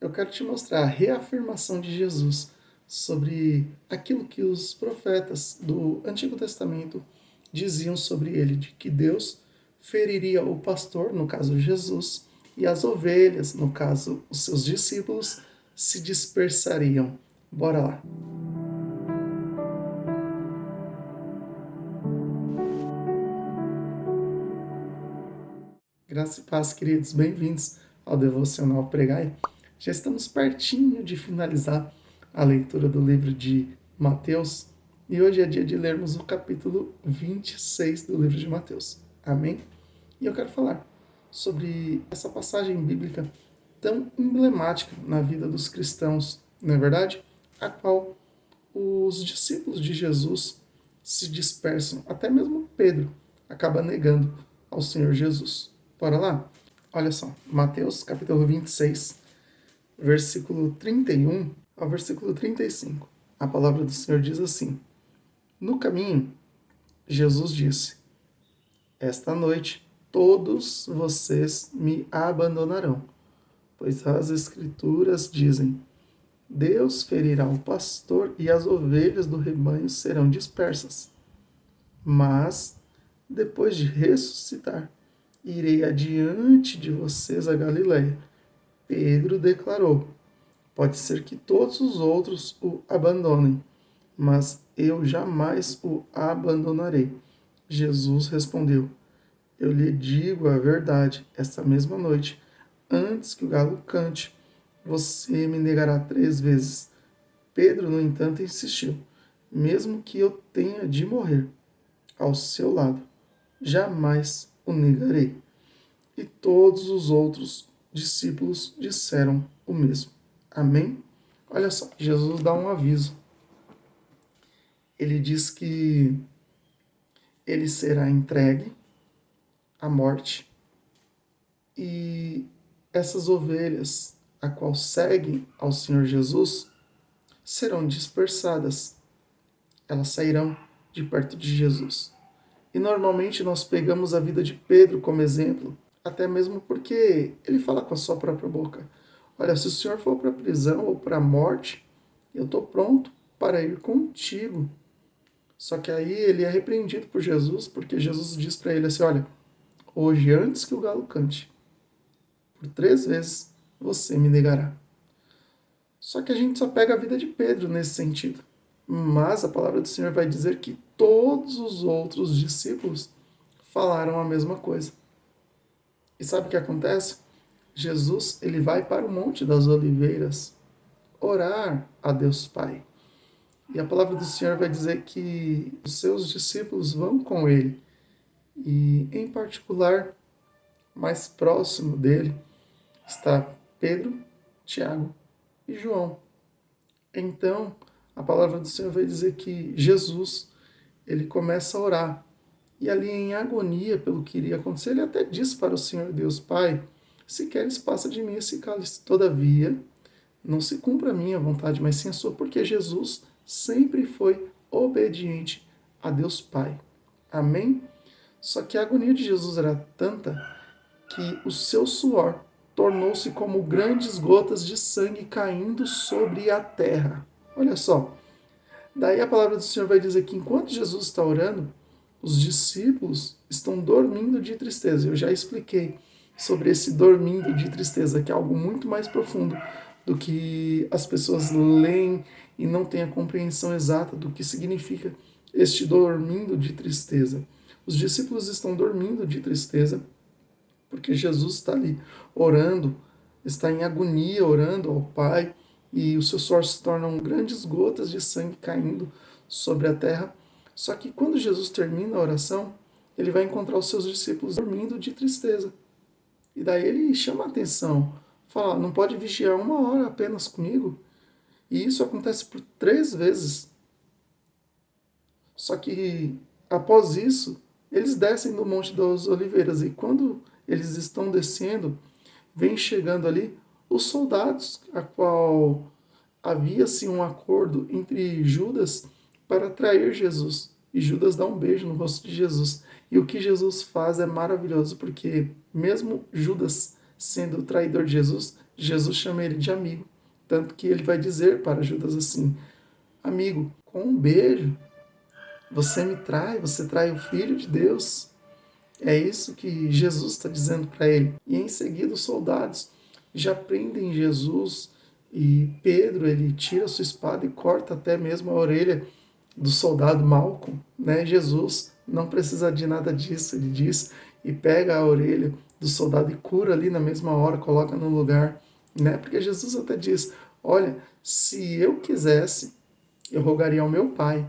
eu quero te mostrar a reafirmação de Jesus sobre aquilo que os profetas do Antigo Testamento diziam sobre ele, de que Deus feriria o pastor, no caso Jesus, e as ovelhas, no caso os seus discípulos, se dispersariam. Bora lá. Graça e paz, queridos, bem-vindos ao Devocional Pregai. Já estamos pertinho de finalizar a leitura do livro de Mateus e hoje é dia de lermos o capítulo 26 do livro de Mateus. Amém? E eu quero falar sobre essa passagem bíblica tão emblemática na vida dos cristãos, não é verdade? A qual os discípulos de Jesus se dispersam, até mesmo Pedro acaba negando ao Senhor Jesus. Bora lá? Olha só, Mateus capítulo 26, versículo 31 ao versículo 35. A palavra do Senhor diz assim: No caminho, Jesus disse: Esta noite todos vocês me abandonarão, pois as Escrituras dizem: Deus ferirá o pastor e as ovelhas do rebanho serão dispersas. Mas, depois de ressuscitar, irei adiante de vocês a Galiléia. Pedro declarou: Pode ser que todos os outros o abandonem, mas eu jamais o abandonarei. Jesus respondeu: Eu lhe digo a verdade, esta mesma noite, antes que o galo cante, você me negará 3 vezes. Pedro, no entanto, insistiu: Mesmo que eu tenha de morrer ao seu lado, jamais o negarei. E todos os outros discípulos disseram o mesmo. Amém? Olha só, Jesus dá um aviso. Ele diz que ele será entregue à morte e essas ovelhas, a qual seguem ao Senhor Jesus, serão dispersadas. Elas sairão de perto de Jesus. E normalmente nós pegamos a vida de Pedro como exemplo, até mesmo porque ele fala com a sua própria boca: Olha, se o Senhor for para a prisão ou para a morte, eu estou pronto para ir contigo. Só que aí ele é repreendido por Jesus, porque Jesus diz para ele assim: Olha, hoje, antes que o galo cante, por 3 vezes você me negará. Só que a gente só pega a vida de Pedro nesse sentido. Mas a palavra do Senhor vai dizer que todos os outros discípulos falaram a mesma coisa. E sabe o que acontece? Jesus, ele vai para o Monte das Oliveiras orar a Deus Pai. E a palavra do Senhor vai dizer que os seus discípulos vão com ele. E, em particular, mais próximo dele está Pedro, Tiago e João. Então, a palavra do Senhor vai dizer que Jesus, ele começa a orar. E ali em agonia pelo que iria acontecer, ele até diz para o Senhor Deus: Pai, se queres, passa de mim esse cálice. Todavia, não se cumpra a minha vontade, mas sim a sua, porque Jesus sempre foi obediente a Deus Pai. Amém? Só que a agonia de Jesus era tanta que o seu suor tornou-se como grandes gotas de sangue caindo sobre a terra. Olha só. Daí a palavra do Senhor vai dizer que enquanto Jesus está orando, os discípulos estão dormindo de tristeza. Eu já expliquei sobre esse dormindo de tristeza, que é algo muito mais profundo do que as pessoas leem e não têm a compreensão exata do que significa este dormindo de tristeza. Os discípulos estão dormindo de tristeza porque Jesus está ali orando, está em agonia orando ao Pai, e os seus suor se tornam grandes gotas de sangue caindo sobre a terra. Só que quando Jesus termina a oração, ele vai encontrar os seus discípulos dormindo de tristeza. E daí ele chama a atenção, fala: Não pode vigiar 1 hora apenas comigo? E isso acontece por 3 vezes. Só que após isso, eles descem do Monte das Oliveiras, e quando eles estão descendo, vem chegando ali os soldados, a qual havia-se um acordo entre Judas para trair Jesus. E Judas dá um beijo no rosto de Jesus. E o que Jesus faz é maravilhoso, porque mesmo Judas sendo o traidor de Jesus, Jesus chama ele de amigo. Tanto que ele vai dizer para Judas assim: amigo, com um beijo, você me trai, você trai o Filho de Deus. É isso que Jesus está dizendo para ele. E em seguida os soldados já prendem Jesus e Pedro ele tira sua espada e corta até mesmo a orelha do soldado Malcolm, né? Jesus não precisa de nada disso, ele diz, e pega a orelha do soldado e cura ali na mesma hora, coloca no lugar, né? Porque Jesus até diz: olha, se eu quisesse, eu rogaria ao meu Pai,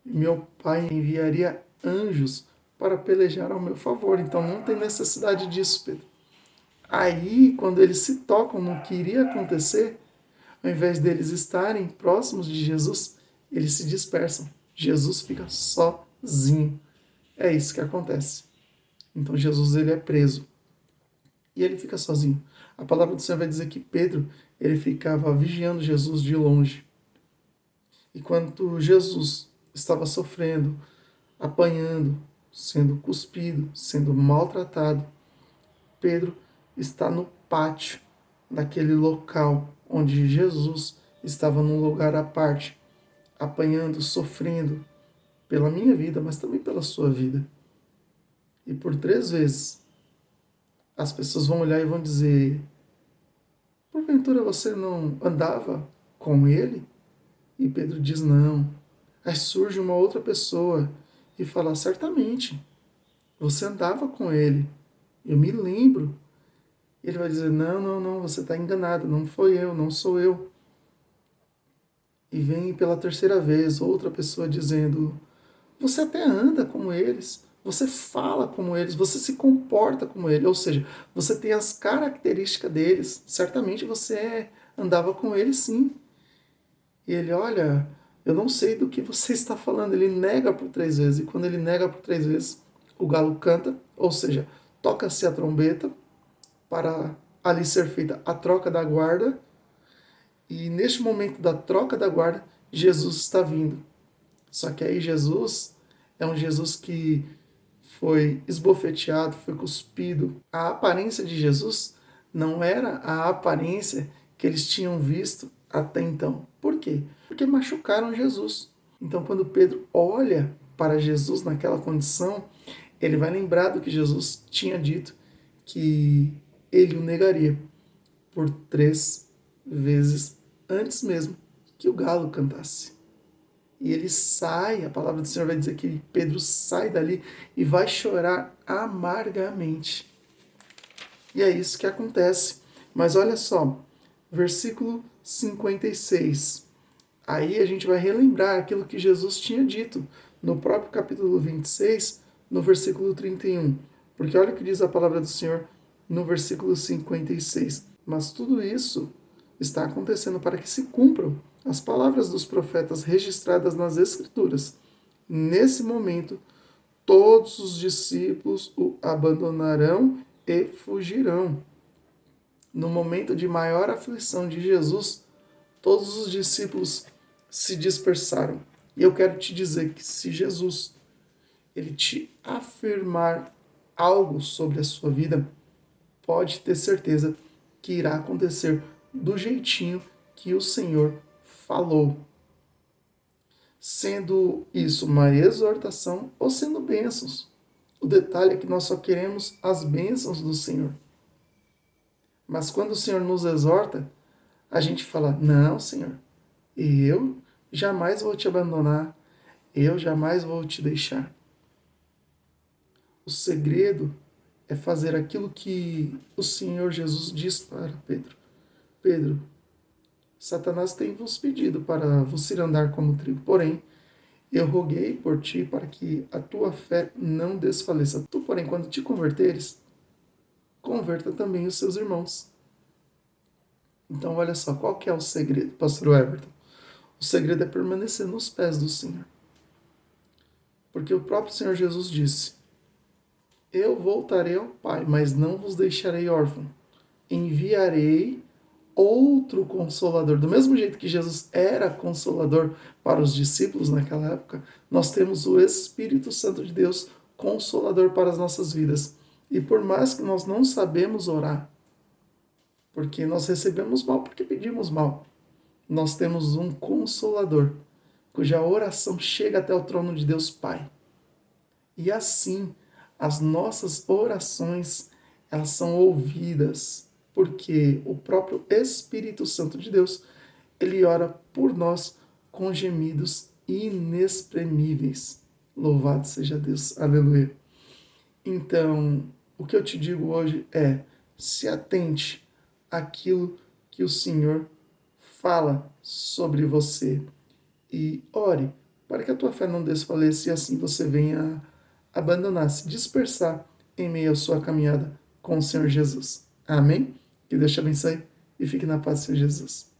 e meu Pai enviaria anjos para pelejar ao meu favor. Então não tem necessidade disso, Pedro. Aí, quando eles se tocam no que iria acontecer, ao invés deles estarem próximos de Jesus, eles se dispersam. Jesus fica sozinho. É isso que acontece. Então Jesus ele é preso e ele fica sozinho. A palavra do Senhor vai dizer que Pedro ele ficava vigiando Jesus de longe. E quando Jesus estava sofrendo, apanhando, sendo cuspido, sendo maltratado, Pedro está no pátio daquele local onde Jesus estava num lugar à parte, apanhando, sofrendo pela minha vida, mas também pela sua vida. E por 3 vezes as pessoas vão olhar e vão dizer: porventura você não andava com ele? E Pedro diz: não. Aí surge uma outra pessoa e fala: certamente, você andava com ele. Eu me lembro. Ele vai dizer: não, não, não, você está enganado, não foi eu, não sou eu. E vem pela 3ª vez outra pessoa dizendo: você até anda como eles, você fala como eles, você se comporta como eles, ou seja, você tem as características deles, certamente você andava com eles sim. E ele: olha, eu não sei do que você está falando. Ele nega por 3 vezes, e quando ele nega por 3 vezes, o galo canta, ou seja, toca-se a trombeta para ali ser feita a troca da guarda. E neste momento da troca da guarda, Jesus está vindo. Só que aí Jesus é um Jesus que foi esbofeteado, foi cuspido. A aparência de Jesus não era a aparência que eles tinham visto até então. Por quê? Porque machucaram Jesus. Então, quando Pedro olha para Jesus naquela condição, ele vai lembrar do que Jesus tinha dito, que ele o negaria por 3 vezes antes mesmo que o galo cantasse. E ele sai, a palavra do Senhor vai dizer que Pedro sai dali e vai chorar amargamente. E é isso que acontece. Mas olha só, versículo 56. Aí a gente vai relembrar aquilo que Jesus tinha dito no próprio capítulo 26, no versículo 31. Porque olha o que diz a palavra do Senhor no versículo 56. Mas tudo isso está acontecendo para que se cumpram as palavras dos profetas registradas nas Escrituras. Nesse momento, todos os discípulos o abandonarão e fugirão. No momento de maior aflição de Jesus, todos os discípulos se dispersaram. E eu quero te dizer que se Jesus ele te afirmar algo sobre a sua vida, pode ter certeza que irá acontecer do jeitinho que o Senhor falou. Sendo isso uma exortação ou sendo bênçãos. O detalhe é que nós só queremos as bênçãos do Senhor. Mas quando o Senhor nos exorta, a gente fala: não, Senhor, eu jamais vou te abandonar, eu jamais vou te deixar. O segredo é fazer aquilo que o Senhor Jesus diz para Pedro: Pedro, Satanás tem vos pedido para você andar como trigo, porém, eu roguei por ti para que a tua fé não desfaleça. Tu, porém, quando te converteres, converta também os seus irmãos. Então, olha só, qual que é o segredo, pastor Everton? O segredo é permanecer nos pés do Senhor. Porque o próprio Senhor Jesus disse: eu voltarei ao Pai, mas não vos deixarei órfão. Enviarei outro consolador. Do mesmo jeito que Jesus era consolador para os discípulos naquela época, nós temos o Espírito Santo de Deus consolador para as nossas vidas. E por mais que nós não sabemos orar, porque nós recebemos mal porque pedimos mal. Nós temos um Consolador, cuja oração chega até o trono de Deus Pai. E assim, as nossas orações, elas são ouvidas, porque o próprio Espírito Santo de Deus, ele ora por nós com gemidos inexprimíveis. Louvado seja Deus. Aleluia. Então, o que eu te digo hoje é: se atente àquilo que o Senhor fala sobre você e ore para que a tua fé não desfaleça e assim você venha abandonar, se dispersar em meio à sua caminhada com o Senhor Jesus. Amém? Que Deus te abençoe e fique na paz do Senhor Jesus.